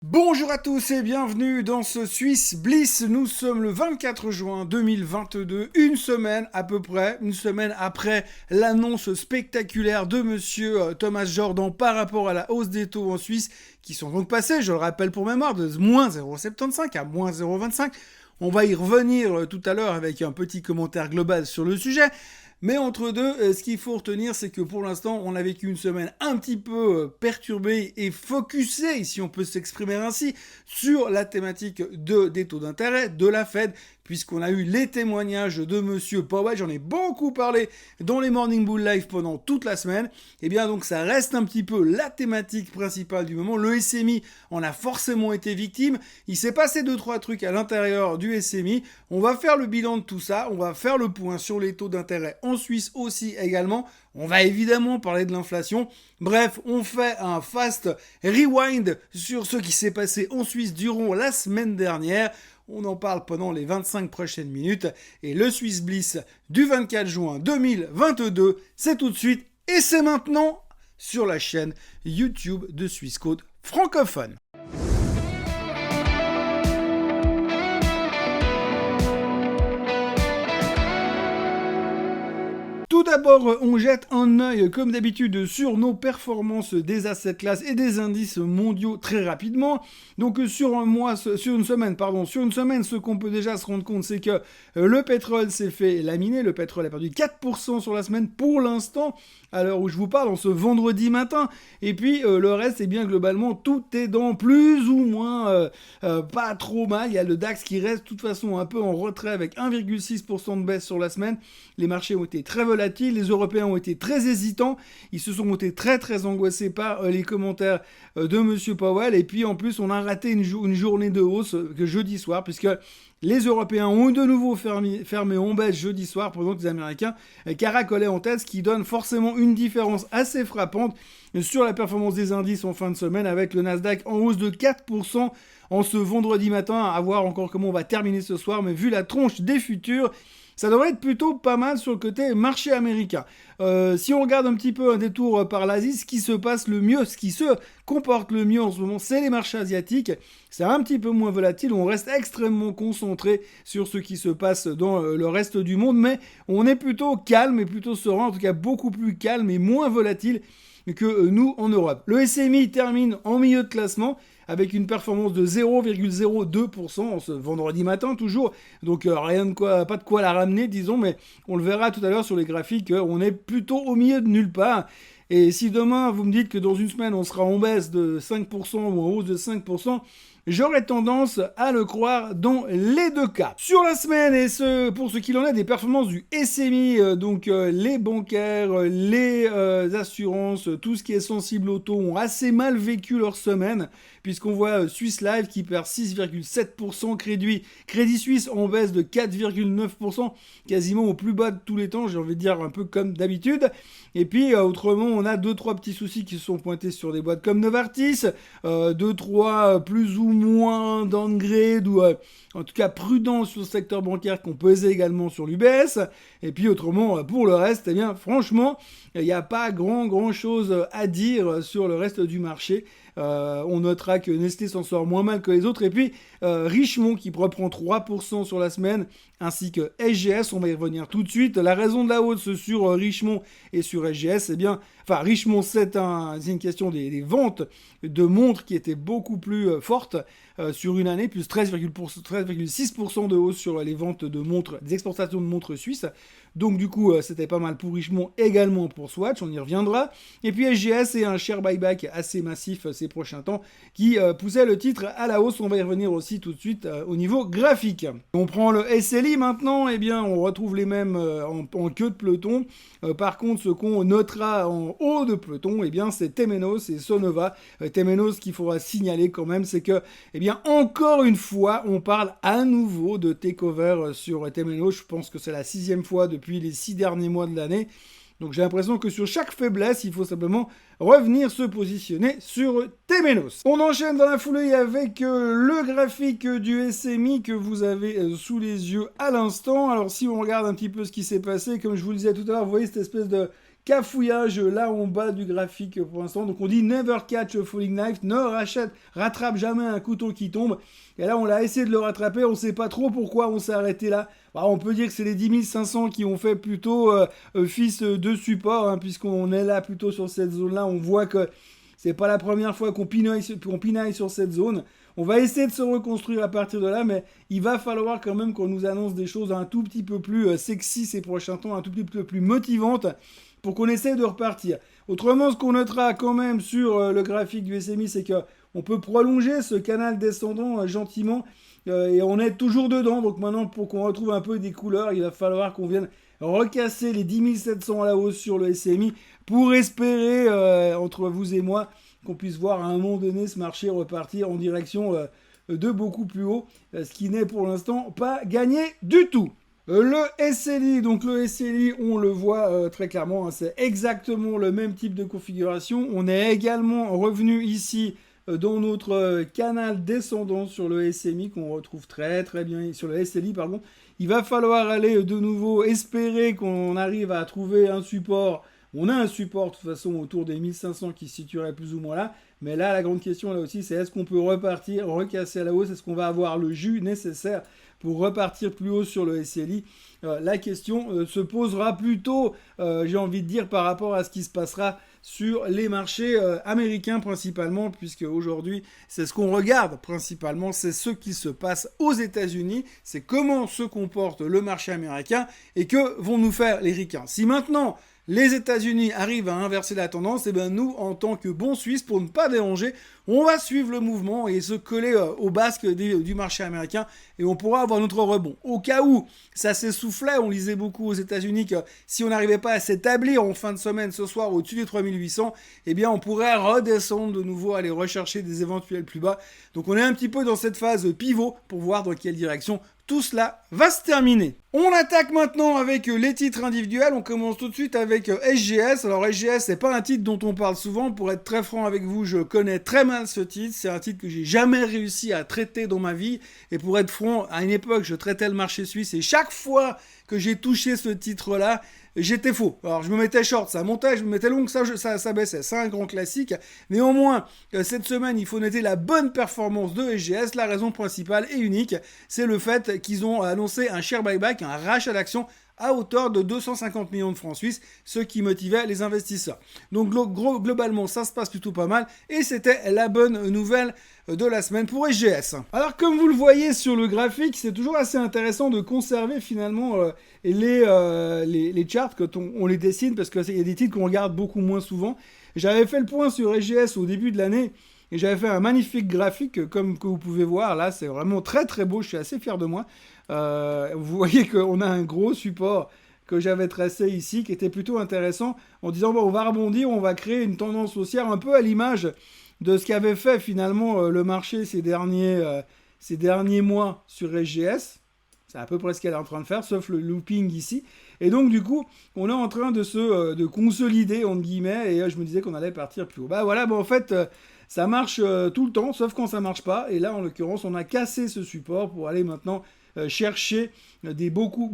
Bonjour à tous et bienvenue dans ce Swiss Bliss. Nous sommes le 24 juin 2022, une semaine à peu près, une semaine après l'annonce spectaculaire de monsieur Thomas Jordan par rapport à la hausse des taux en Suisse, qui sont donc passés, je le rappelle pour mémoire, de moins 0,75 à moins 0,25. On va y revenir tout à l'heure avec un petit commentaire global sur le sujet. Mais entre deux, ce qu'il faut retenir, c'est que pour l'instant, on a vécu une semaine un petit peu perturbée et focusée, si on peut s'exprimer ainsi, sur la thématique des taux d'intérêt de la Fed, puisqu'on a eu les témoignages de monsieur Powell, j'en ai beaucoup parlé dans les Morning Bull Live pendant toute la semaine. Et bien donc ça reste un petit peu la thématique principale du moment. Le SMI en a forcément été victime. Il s'est passé 2-3 trucs à l'intérieur du SMI. On va faire le bilan de tout ça, on va faire le point sur les taux d'intérêt en Suisse aussi également. On va évidemment parler de l'inflation. Bref, on fait un fast rewind sur ce qui s'est passé en Suisse durant la semaine dernière. On en parle pendant les 25 prochaines minutes. Et le Swiss Bliss du 24 juin 2022, c'est tout de suite et c'est maintenant sur la chaîne YouTube de Swissquote francophone. Tout d'abord, on jette un œil, comme d'habitude, sur nos performances des asset classes et des indices mondiaux très rapidement. Donc, sur une semaine, ce qu'on peut déjà se rendre compte, c'est que le pétrole s'est fait laminer. Le pétrole a perdu 4% sur la semaine pour l'instant, à l'heure où je vous parle, en ce vendredi matin. Et puis, le reste, eh bien, globalement, tout est dans plus ou moins pas trop mal. Il y a le DAX qui reste, de toute façon, un peu en retrait avec 1,6% de baisse sur la semaine. Les marchés ont été très volatiles, les Européens ont été très hésitants, ils se sont été très angoissés par les commentaires de monsieur Powell, et puis en plus on a raté une journée de hausse que jeudi soir, puisque les Européens ont de nouveau fermé en baisse jeudi soir, pendant que les Américains caracolaient en tête, ce qui donne forcément une différence assez frappante sur la performance des indices en fin de semaine, avec le Nasdaq en hausse de 4% en ce vendredi matin, à voir encore comment on va terminer ce soir, mais vu la tronche des futurs, ça devrait être plutôt pas mal sur le côté marché américain. Si on regarde un petit peu un détour par l'Asie, ce qui se passe le mieux, ce qui se comporte le mieux en ce moment, c'est les marchés asiatiques. C'est un petit peu moins volatile, on reste extrêmement concentré sur ce qui se passe dans le reste du monde, mais on est plutôt calme et plutôt serein, en tout cas beaucoup plus calme et moins volatile que nous en Europe. Le SMI termine en milieu de classement avec une performance de 0,02% en ce vendredi matin toujours. Donc pas de quoi la ramener, disons, mais on le verra tout à l'heure sur les graphiques, on est plutôt au milieu de nulle part. Et si demain vous me dites que dans une semaine on sera en baisse de 5% ou en hausse de 5%, j'aurais tendance à le croire dans les deux cas. Sur la semaine, et pour ce qu'il en est des performances du SMI, les bancaires, les assurances, tout ce qui est sensible au taux ont assez mal vécu leur semaine, puisqu'on voit Swiss Life qui perd 6,7%, Crédit Suisse en baisse de 4,9%, quasiment au plus bas de tous les temps, j'ai envie de dire un peu comme d'habitude. Et puis autrement, on a 2-3 petits soucis qui se sont pointés sur des boîtes comme Novartis, 2-3 plus ou moins downgrade ou en tout cas prudent sur le secteur bancaire qu'on pesait également sur l'UBS. Et puis autrement, pour le reste, eh bien franchement, il n'y a pas grand chose à dire sur le reste du marché. On notera que Nestlé s'en sort moins mal que les autres. Et puis Richemont qui reprend 3% sur la semaine, ainsi que SGS, on va y revenir tout de suite. La raison de la hausse sur Richemont et sur SGS, Richemont, c'est une question des ventes de montres qui étaient beaucoup plus fortes sur une année, plus 13,6% de hausse sur les ventes de montres, des exportations de montres suisses. Donc du coup, c'était pas mal pour Richemont, également pour Swatch, on y reviendra. Et puis SGS et un share buyback assez massif ces prochains temps qui poussait le titre à la hausse. On va y revenir aussi tout de suite au niveau graphique. On prend le SLI maintenant, eh bien on retrouve les mêmes en queue de peloton. Par contre, ce qu'on notera en haut de peloton, eh bien c'est Temenos et Sonova. Temenos, qu'il faudra signaler quand même, c'est que, eh bien encore une fois, on parle à nouveau de takeover sur Temenos. Je pense que c'est la 6e fois depuis les 6 derniers mois de l'année. Donc j'ai l'impression que sur chaque faiblesse, il faut simplement revenir se positionner sur Temenos. On enchaîne dans la foulée avec le graphique du SMI que vous avez sous les yeux à l'instant. Alors si on regarde un petit peu ce qui s'est passé, comme je vous le disais tout à l'heure, vous voyez cette espèce de cafouillage là en bas du graphique pour l'instant. Donc on dit never catch a falling knife, ne rattrape jamais un couteau qui tombe. Et là on l'a essayé de le rattraper, on ne sait pas trop pourquoi on s'est arrêté là. Bah, on peut dire que c'est les 10 500 qui ont fait plutôt fils de support, hein, puisqu'on est là plutôt sur cette zone là. On voit que c'est pas la première fois qu'on pinaille sur cette zone. On va essayer de se reconstruire à partir de là, mais il va falloir quand même qu'on nous annonce des choses un tout petit peu plus sexy ces prochains temps, un tout petit peu plus motivantes, pour qu'on essaye de repartir. Autrement, ce qu'on notera quand même sur le graphique du SMI, c'est qu'on peut prolonger ce canal descendant gentiment, et on est toujours dedans. Donc maintenant, pour qu'on retrouve un peu des couleurs, il va falloir qu'on vienne recasser les 10 700 à la hausse sur le SMI pour espérer, entre vous et moi, qu'on puisse voir à un moment donné ce marché repartir en direction de beaucoup plus haut, ce qui n'est pour l'instant pas gagné du tout. Le SLI, donc le SLI, on le voit très clairement, hein, c'est exactement le même type de configuration. On est également revenu ici dans notre canal descendant sur le SMI qu'on retrouve très très bien sur le SLI, pardon. Il va falloir aller de nouveau espérer qu'on arrive à trouver un support. On a un support de toute façon autour des 1500 qui se situerait plus ou moins là. Mais là, la grande question là aussi, c'est est-ce qu'on peut repartir, recasser à la hausse? Est-ce qu'on va avoir le jus nécessaire pour repartir plus haut sur le SLI? La question se posera plutôt, j'ai envie de dire, par rapport à ce qui se passera sur les marchés américains principalement, puisque aujourd'hui, c'est ce qu'on regarde principalement, c'est ce qui se passe aux États-Unis, c'est comment se comporte le marché américain et que vont nous faire les ricains. Si maintenant les États-Unis arrivent à inverser la tendance, et bien nous, en tant que bons Suisses, pour ne pas déranger, on va suivre le mouvement et se coller au basque du marché américain et on pourra avoir notre rebond. Au cas où ça s'essoufflait, on lisait beaucoup aux États-Unis que si on n'arrivait pas à s'établir en fin de semaine ce soir au-dessus des 3800, eh bien on pourrait redescendre de nouveau, aller rechercher des éventuels plus bas. Donc on est un petit peu dans cette phase pivot pour voir dans quelle direction tout cela va se terminer. On attaque maintenant avec les titres individuels. On commence tout de suite avec SGS. Alors SGS, c'est pas un titre dont on parle souvent. Pour être très franc avec vous, je connais très mal ce titre. C'est un titre que j'ai jamais réussi à traiter dans ma vie. Et pour être franc, à une époque, je traitais le marché suisse. Et chaque fois que j'ai touché ce titre-là, j'étais faux. Alors je me mettais short, ça montait, je me mettais long, ça baissait. C'est un grand classique. Néanmoins, cette semaine, il faut noter la bonne performance de SGS. La raison principale et unique, c'est le fait qu'ils ont annoncé un share buyback, un rachat d'actions à hauteur de 250 millions de francs suisses, ce qui motivait les investisseurs. Donc globalement, ça se passe plutôt pas mal et c'était la bonne nouvelle de la semaine pour SGS. Alors comme vous le voyez sur le graphique, c'est toujours assez intéressant de conserver finalement les charts quand on les dessine parce qu'il y a des titres qu'on regarde beaucoup moins souvent. J'avais fait le point sur SGS au début de l'année et j'avais fait un magnifique graphique comme que vous pouvez voir. Là, c'est vraiment très très beau, je suis assez fier de moi. Vous voyez qu'on a un gros support que j'avais tracé ici qui était plutôt intéressant en disant bon, on va rebondir, on va créer une tendance haussière un peu à l'image de ce qu'avait fait finalement le marché ces derniers mois sur SGS. C'est à peu près ce qu'elle est en train de faire, sauf le looping ici. Et donc, du coup, on est en train de consolider, entre guillemets, et je me disais qu'on allait partir plus haut. Bah voilà, en fait, ça marche tout le temps, sauf quand ça marche pas. Et là, en l'occurrence, on a cassé ce support pour aller maintenant chercher des beaucoup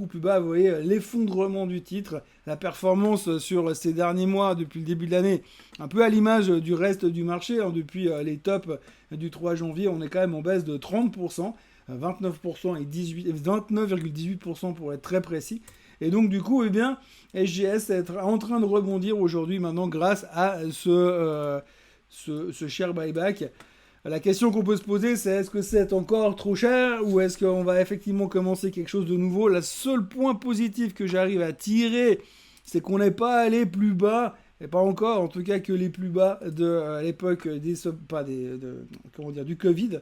plus bas. Vous voyez, l'effondrement du titre, la performance sur ces derniers mois, depuis le début de l'année, un peu à l'image du reste du marché, hein, depuis les tops du 3 janvier, on est quand même en baisse de 30%. 29% et 29,18% pour être très précis. Et donc du coup, eh bien, SGS est en train de rebondir aujourd'hui maintenant grâce à ce share buyback. La question qu'on peut se poser, c'est est-ce que c'est encore trop cher ou est-ce qu'on va effectivement commencer quelque chose de nouveau? Le seul point positif que j'arrive à tirer, c'est qu'on n'est pas allé plus bas, et pas encore, en tout cas que les plus bas de l'époque du Covid.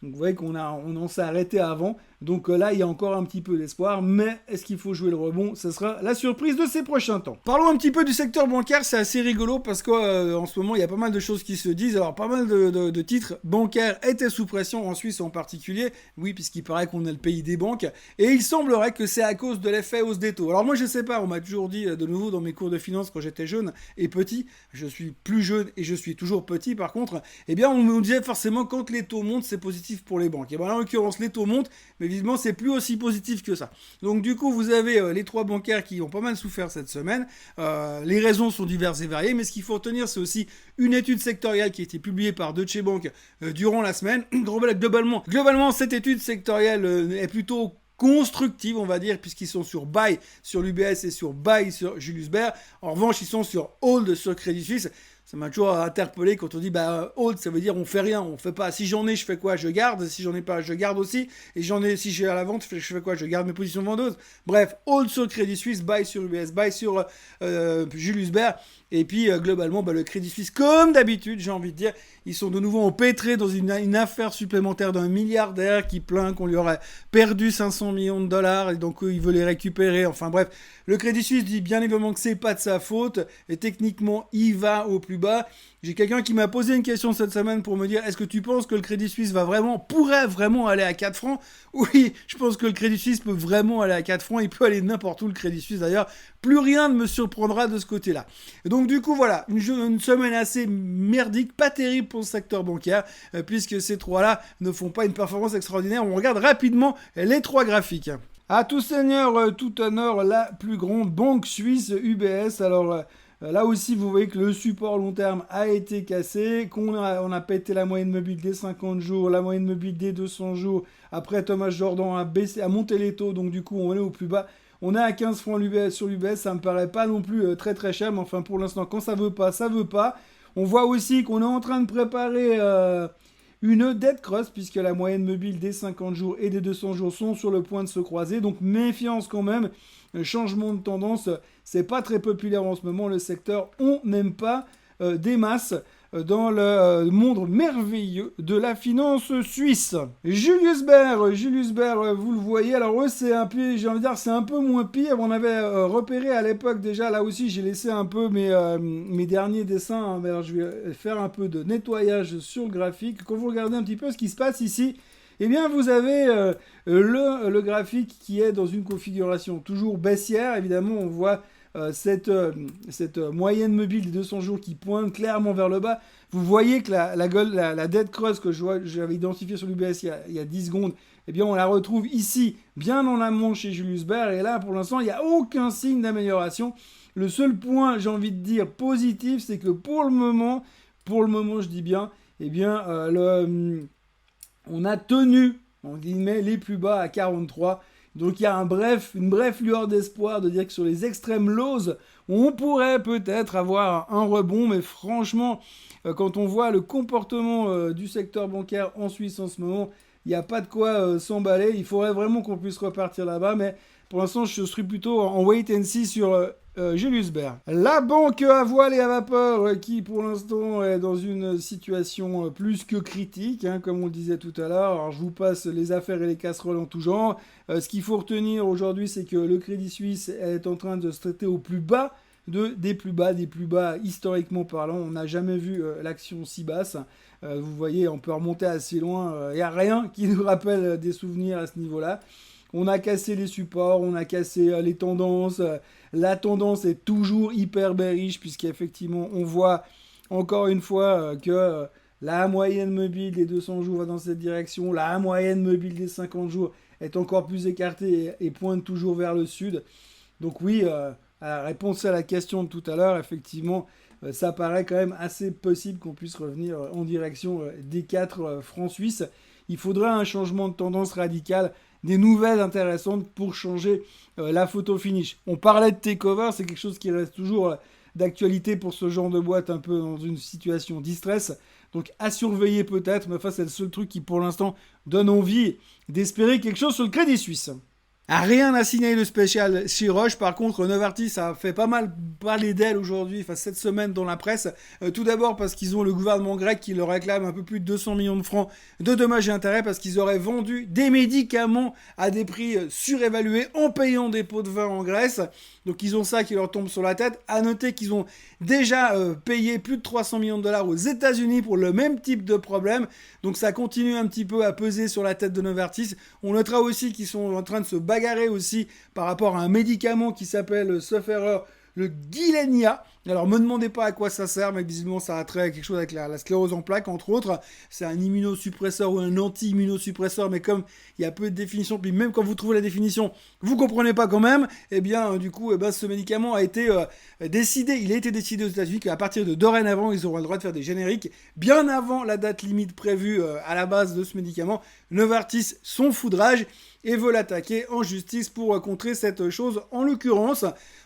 Donc vous voyez on s'est arrêté avant. Donc là, il y a encore un petit peu d'espoir. Mais est-ce qu'il faut jouer le rebond? Ce sera la surprise de ces prochains temps. Parlons un petit peu du secteur bancaire. C'est assez rigolo parce qu'en ce moment, il y a pas mal de choses qui se disent. Alors, pas mal de titres bancaires étaient sous pression, en Suisse en particulier. Oui, puisqu'il paraît qu'on est le pays des banques. Et il semblerait que c'est à cause de l'effet hausse des taux. Alors moi, je sais pas. On m'a toujours dit de nouveau dans mes cours de finance quand j'étais jeune et petit. Je suis plus jeune et je suis toujours petit. Par contre, eh bien, on nous disait forcément quand les taux montent, c'est positif pour les banques. Et bien, en l'occurrence, les taux montent, mais visiblement, c'est plus aussi positif que ça. Donc du coup, vous avez les 3 bancaires qui ont pas mal souffert cette semaine. Les raisons sont diverses et variées, mais ce qu'il faut retenir, c'est aussi une étude sectorielle qui a été publiée par Deutsche Bank durant la semaine. Globalement, cette étude sectorielle est plutôt constructive, on va dire, puisqu'ils sont sur buy sur l'UBS et sur buy sur Julius Baer. En revanche, ils sont sur hold sur Crédit Suisse. Ça m'a toujours interpellé quand on dit hold, ça veut dire on fait rien, on fait pas. Si j'en ai, je fais quoi? Je garde. Si j'en ai pas, je garde aussi. Et si je suis à la vente, je fais quoi? Je garde mes positions vendeuses. Bref, hold sur Crédit Suisse, buy sur UBS, buy sur Julius Baer. Et puis globalement, le Crédit Suisse, comme d'habitude, j'ai envie de dire, ils sont de nouveau empêtrés dans une affaire supplémentaire d'un milliardaire qui plaint qu'on lui aurait perdu 500 millions de dollars et donc il veut les récupérer. Enfin bref, le Crédit Suisse dit bien évidemment que c'est pas de sa faute et techniquement, il va au plus bas. J'ai quelqu'un qui m'a posé une question cette semaine pour me dire est-ce que tu penses que le Crédit Suisse pourrait vraiment aller à 4 francs? Oui, je pense que le Crédit Suisse peut vraiment aller à 4 francs. Il peut aller n'importe où, le Crédit Suisse d'ailleurs. Plus rien ne me surprendra de ce côté-là. Donc du coup, voilà, une semaine assez merdique, pas terrible pour le secteur bancaire, puisque ces 3-là ne font pas une performance extraordinaire. On regarde rapidement les 3 graphiques. À tout seigneur, tout honneur, la plus grande banque suisse, UBS. Alors... là aussi, vous voyez que le support long terme a été cassé, on a pété la moyenne mobile des 50 jours, la moyenne mobile des 200 jours. Après, Thomas Jordan a monté les taux, donc du coup, on est au plus bas. On est à 15 francs sur l'UBS, ça me paraît pas non plus très très cher, mais enfin pour l'instant, quand ça veut pas, ça veut pas. On voit aussi qu'on est en train de préparer une dead cross, puisque la moyenne mobile des 50 jours et des 200 jours sont sur le point de se croiser, donc méfiance quand même. Changement de tendance, c'est pas très populaire en ce moment, le secteur. On n'aime pas des masses dans le monde merveilleux de la finance suisse. Julius Baer, vous le voyez, alors eux c'est un peu, j'ai envie de dire, c'est un peu moins pire. On avait repéré à l'époque déjà, là aussi j'ai laissé un peu mes derniers dessins, hein. Alors, je vais faire un peu de nettoyage sur le graphique. Quand vous regardez un petit peu ce qui se passe ici, eh bien, vous avez le graphique qui est dans une configuration toujours baissière. Évidemment, on voit cette moyenne mobile des 200 jours qui pointe clairement vers le bas. Vous voyez que la dead cross que j'avais identifiée sur l'UBS il y a 10 secondes, eh bien, on la retrouve ici, bien en amont chez Julius Baer. Et là, pour l'instant, il n'y a aucun signe d'amélioration. Le seul point, j'ai envie de dire, positif, c'est que pour le moment, je dis bien, eh bien, on a tenu, on guillemets, les plus bas à 43. Donc il y a une brève lueur d'espoir de dire que sur les extrêmes lows, on pourrait peut-être avoir un rebond. Mais franchement, quand on voit le comportement du secteur bancaire en Suisse en ce moment, il n'y a pas de quoi s'emballer. Il faudrait vraiment qu'on puisse repartir là-bas. Mais pour l'instant, je suis plutôt en wait and see sur Julius Baer. La banque à voile et à vapeur qui pour l'instant est dans une situation plus que critique, hein, comme on le disait tout à l'heure. Alors je vous passe les affaires et les casseroles en tout genre. Ce qu'il faut retenir aujourd'hui, c'est que le Crédit Suisse est en train de se traiter au plus bas des plus bas historiquement parlant. On n'a jamais vu l'action si basse. Vous voyez, on peut remonter assez loin. Il n'y a rien qui nous rappelle des souvenirs à ce niveau-là. On a cassé les supports, on a cassé les tendances. La tendance est toujours hyper bearish, puisqu'effectivement, on voit encore une fois que la moyenne mobile des 200 jours va dans cette direction. La moyenne mobile des 50 jours est encore plus écartée et pointe toujours vers le sud. Donc oui, réponse à la question de tout à l'heure, effectivement, ça paraît quand même assez possible qu'on puisse revenir en direction des 4 francs suisses. Il faudrait un changement de tendance radical, des nouvelles intéressantes pour changer la photo finish. On parlait de takeover, c'est quelque chose qui reste toujours d'actualité pour ce genre de boîte un peu dans une situation distress. Donc à surveiller peut-être, mais enfin c'est le seul truc qui pour l'instant donne envie d'espérer quelque chose sur le Crédit Suisse. Rien à signaler de spécial chez Roche. Par contre, Novartis a fait pas mal parler d'elle aujourd'hui, enfin cette semaine dans la presse. Tout d'abord parce qu'ils ont le gouvernement grec qui leur réclame un peu plus de 200 millions de francs de dommages et intérêts parce qu'ils auraient vendu des médicaments à des prix surévalués en payant des pots de vin en Grèce. Donc ils ont ça qui leur tombe sur la tête. À noter qu'ils ont déjà payé plus de 300 millions de dollars aux États-Unis pour le même type de problème. Donc ça continue un petit peu à peser sur la tête de Novartis. On notera aussi qu'ils sont en train de se bagarrer aussi par rapport à un médicament qui s'appelle, sauf erreur, le Gilenya. Alors, me demandez pas à quoi ça sert, mais visiblement, ça a trait à quelque chose avec la sclérose en plaques, entre autres. C'est un immunosuppresseur ou un anti-immunosuppresseur, mais comme il y a peu de définition, puis même quand vous trouvez la définition, vous comprenez pas quand même, eh bien, du coup, ce médicament a été décidé, il a été décidé aux États-Unis qu'à partir de dorénavant, ils auront le droit de faire des génériques, bien avant la date limite prévue à la base de ce médicament. Novartis, son foudrage, et veut l'attaquer en justice pour contrer cette chose. En l'occurrence,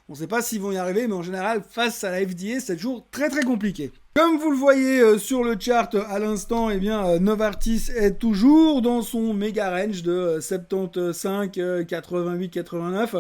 on ne sait pas s'ils vont y arriver, mais en général, face à la FDA, c'est toujours très très compliqué. Comme vous le voyez sur le chart à l'instant, eh bien, Novartis est toujours dans son méga range de 75, 88, 89.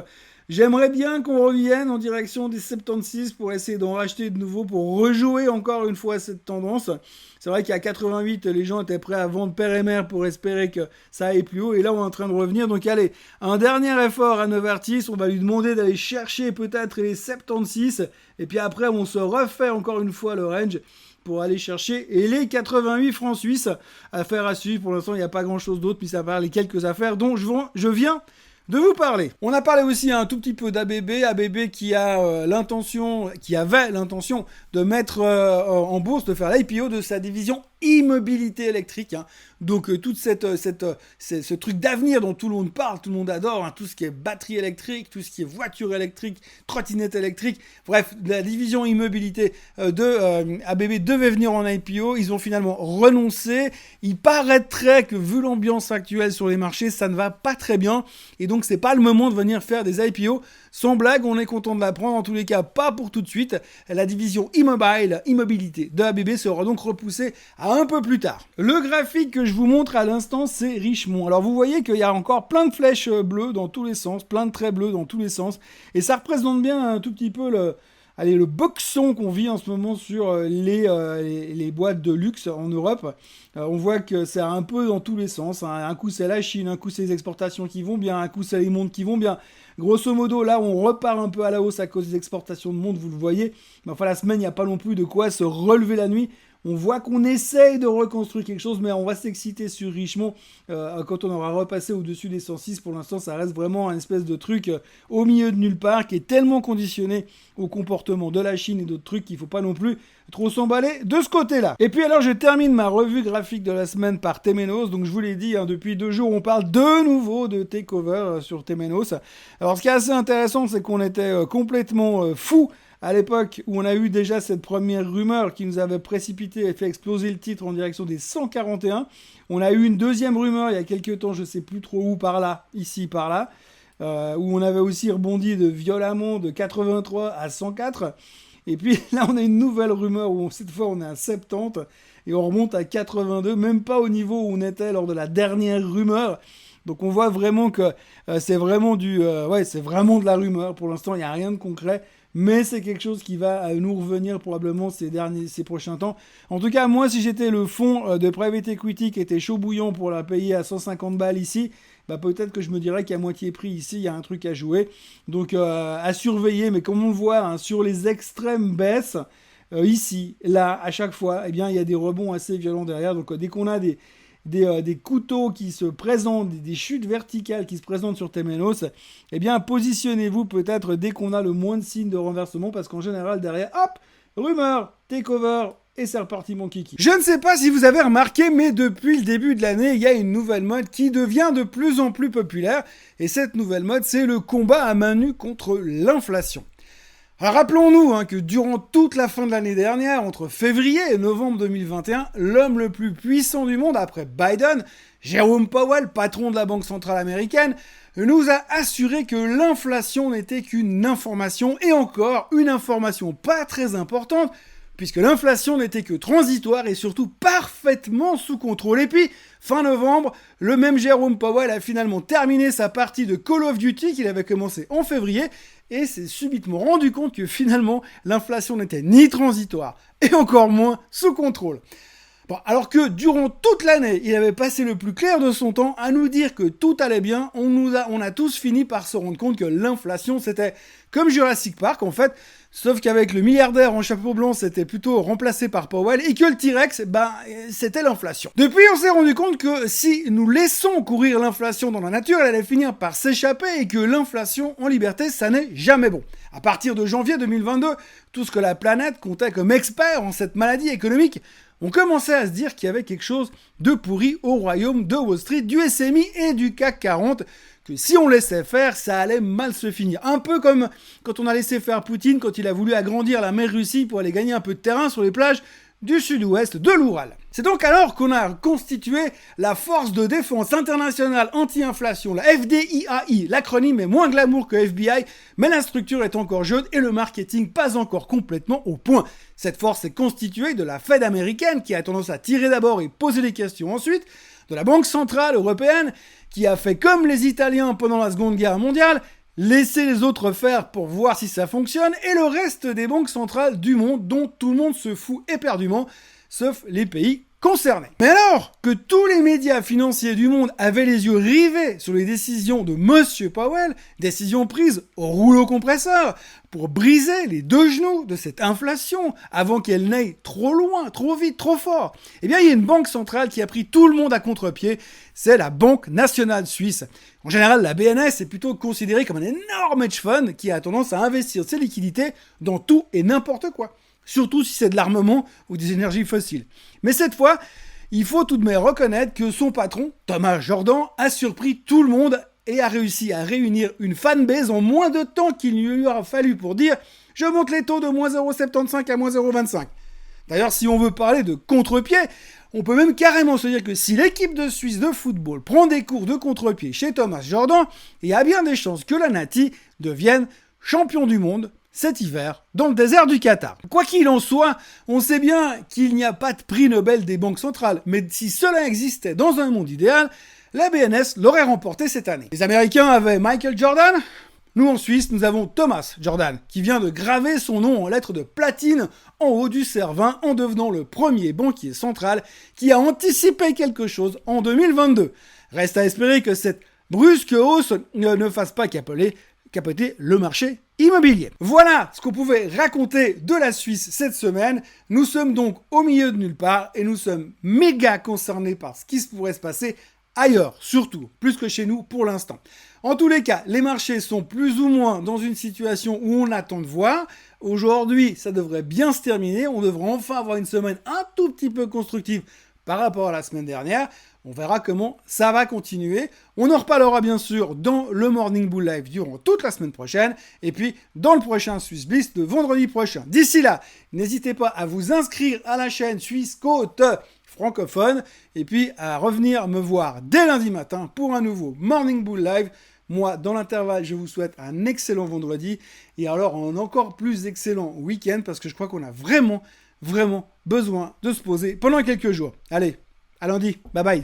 J'aimerais bien qu'on revienne en direction des 76 pour essayer d'en racheter de nouveau, pour rejouer encore une fois cette tendance. C'est vrai qu'à 88, les gens étaient prêts à vendre père et mère pour espérer que ça aille plus haut. Et là, on est en train de revenir. Donc allez, un dernier effort à Novartis. On va lui demander d'aller chercher peut-être les 76. Et puis après, on se refait encore une fois le range pour aller chercher et les 88 francs suisses. Affaire à suivre. Pour l'instant, il n'y a pas grand-chose d'autre, mis à part les quelques affaires dont je viens de vous parler. On a parlé aussi un tout petit peu d'ABB qui avait l'intention de mettre en bourse, de faire l'IPO de sa division immobilité électrique. Donc tout ce truc d'avenir dont tout le monde parle, tout le monde adore, tout ce qui est batterie électrique, tout ce qui est voiture électrique, trottinette électrique, bref, la division immobilité de ABB devait venir en IPO, ils ont finalement renoncé. Il paraîtrait que vu l'ambiance actuelle sur les marchés, ça ne va pas très bien, et donc c'est pas le moment de venir faire des IPO. Sans blague, on est content de l'apprendre, en tous les cas pas pour tout de suite. La division immobilité de ABB sera donc repoussée à un peu plus tard. Le graphique que je vous montre à l'instant, c'est Richemont. Alors vous voyez qu'il y a encore plein de flèches bleues dans tous les sens, plein de traits bleus dans tous les sens, et ça représente bien un tout petit peu le boxon qu'on vit en ce moment sur les boîtes de luxe en Europe. On voit que c'est un peu dans tous les sens. Un coup c'est la Chine, un coup c'est les exportations qui vont bien, un coup c'est les montres qui vont bien. Grosso modo, là on repart un peu à la hausse à cause des exportations de montres, vous le voyez. Mais enfin la semaine, il n'y a pas non plus de quoi se relever la nuit. On voit qu'on essaye de reconstruire quelque chose, mais on va s'exciter sur Richemont quand on aura repassé au-dessus des 106. Pour l'instant, ça reste vraiment un espèce de truc au milieu de nulle part, qui est tellement conditionné au comportement de la Chine et d'autres trucs qu'il ne faut pas non plus trop s'emballer de ce côté-là. Et puis alors, je termine ma revue graphique de la semaine par Temenos. Donc je vous l'ai dit, depuis 2 jours, on parle de nouveau de takeover sur Temenos. Alors ce qui est assez intéressant, c'est qu'on était complètement fous à l'époque où on a eu déjà cette première rumeur qui nous avait précipité et fait exploser le titre en direction des 141. On a eu une deuxième rumeur il y a quelques temps, je sais plus trop où, par là, ici, par là, où on avait aussi rebondi violemment de 83 à 104. Et puis là, on a une nouvelle rumeur où cette fois on est à 70 et on remonte à 82, même pas au niveau où on était lors de la dernière rumeur. Donc on voit vraiment que c'est vraiment c'est vraiment de la rumeur. Pour l'instant, il n'y a rien de concret. Mais c'est quelque chose qui va nous revenir probablement ces prochains temps. En tout cas, moi, si j'étais le fonds de private equity qui était chaud bouillant pour la payer à 150 balles ici, peut-être que je me dirais qu'à moitié prix ici, il y a un truc à jouer. Donc à surveiller, mais comme on le voit, sur les extrêmes baisses, ici, là, à chaque fois, eh bien, il y a des rebonds assez violents derrière. Donc dès qu'on a des couteaux qui se présentent, des chutes verticales qui se présentent sur Temenos, eh bien positionnez-vous peut-être dès qu'on a le moins de signes de renversement, parce qu'en général derrière, hop, rumeur, takeover, et c'est reparti mon kiki. Je ne sais pas si vous avez remarqué, mais depuis le début de l'année, il y a une nouvelle mode qui devient de plus en plus populaire, et cette nouvelle mode, c'est le combat à main nue contre l'inflation. Alors rappelons-nous que durant toute la fin de l'année dernière, entre février et novembre 2021, l'homme le plus puissant du monde après Biden, Jerome Powell, patron de la Banque centrale américaine, nous a assuré que l'inflation n'était qu'une information, et encore une information pas très importante, puisque l'inflation n'était que transitoire et surtout parfaitement sous contrôle. Et puis, fin novembre, le même Jerome Powell a finalement terminé sa partie de Call of Duty qu'il avait commencé en février, et s'est subitement rendu compte que finalement, l'inflation n'était ni transitoire, et encore moins sous contrôle. Bon, alors que durant toute l'année, il avait passé le plus clair de son temps à nous dire que tout allait bien, on a tous fini par se rendre compte que l'inflation, c'était comme Jurassic Park, en fait, sauf qu'avec le milliardaire en chapeau blanc, c'était plutôt remplacé par Powell, et que le T-Rex, c'était l'inflation. Depuis, on s'est rendu compte que si nous laissons courir l'inflation dans la nature, elle allait finir par s'échapper, et que l'inflation en liberté, ça n'est jamais bon. À partir de janvier 2022, tout ce que la planète comptait comme expert en cette maladie économique, on commençait à se dire qu'il y avait quelque chose de pourri au royaume de Wall Street, du SMI et du CAC 40, que si on laissait faire, ça allait mal se finir. Un peu comme quand on a laissé faire Poutine quand il a voulu agrandir la mer Russie pour aller gagner un peu de terrain sur les plages du sud-ouest de l'Oural. C'est donc alors qu'on a constitué la Force de défense internationale anti-inflation, la FDIAI. L'acronyme est moins glamour que FBI, mais la structure est encore jeune et le marketing pas encore complètement au point. Cette force est constituée de la Fed américaine, qui a tendance à tirer d'abord et poser des questions ensuite, de la Banque centrale européenne, qui a fait comme les Italiens pendant la Seconde Guerre mondiale, laisser les autres faire pour voir si ça fonctionne, et le reste des banques centrales du monde dont tout le monde se fout éperdument, sauf les pays concernés. Mais alors que tous les médias financiers du monde avaient les yeux rivés sur les décisions de Monsieur Powell, décisions prises au rouleau compresseur pour briser les deux genoux de cette inflation avant qu'elle n'aille trop loin, trop vite, trop fort, eh bien il y a une banque centrale qui a pris tout le monde à contre-pied, c'est la Banque nationale suisse. En général, la BNS est plutôt considérée comme un énorme hedge fund qui a tendance à investir ses liquidités dans tout et n'importe quoi. Surtout si c'est de l'armement ou des énergies fossiles. Mais cette fois, il faut tout de même reconnaître que son patron, Thomas Jordan, a surpris tout le monde et a réussi à réunir une fanbase en moins de temps qu'il lui aura fallu pour dire « Je monte les taux de moins 0,75 à moins 0,25 ». D'ailleurs, si on veut parler de contre-pied, on peut même carrément se dire que si l'équipe de Suisse de football prend des cours de contre-pied chez Thomas Jordan, il y a bien des chances que la Nati devienne champion du monde cet hiver dans le désert du Qatar. Quoi qu'il en soit, on sait bien qu'il n'y a pas de prix Nobel des banques centrales, mais si cela existait dans un monde idéal, la BNS l'aurait remporté cette année. Les Américains avaient Michael Jordan, nous en Suisse, nous avons Thomas Jordan, qui vient de graver son nom en lettres de platine en haut du Cervin en devenant le premier banquier central qui a anticipé quelque chose en 2022. Reste à espérer que cette brusque hausse ne fasse pas capoter le marché immobilier. Voilà ce qu'on pouvait raconter de la Suisse cette semaine. Nous sommes donc au milieu de nulle part et nous sommes méga concernés par ce qui se pourrait se passer ailleurs, surtout, plus que chez nous pour l'instant. En tous les cas, les marchés sont plus ou moins dans une situation où on attend de voir. Aujourd'hui, ça devrait bien se terminer. On devrait enfin avoir une semaine un tout petit peu constructive par rapport à la semaine dernière. On verra comment ça va continuer. On en reparlera bien sûr dans le Morning Bull Live durant toute la semaine prochaine et puis dans le prochain Swiss Bliss de vendredi prochain. D'ici là, n'hésitez pas à vous inscrire à la chaîne Suisse Côte francophone et puis à revenir me voir dès lundi matin pour un nouveau Morning Bull Live. Moi, dans l'intervalle, je vous souhaite un excellent vendredi et alors un encore plus excellent week-end parce que je crois qu'on a vraiment besoin de se poser pendant quelques jours. Allez, à lundi, bye bye.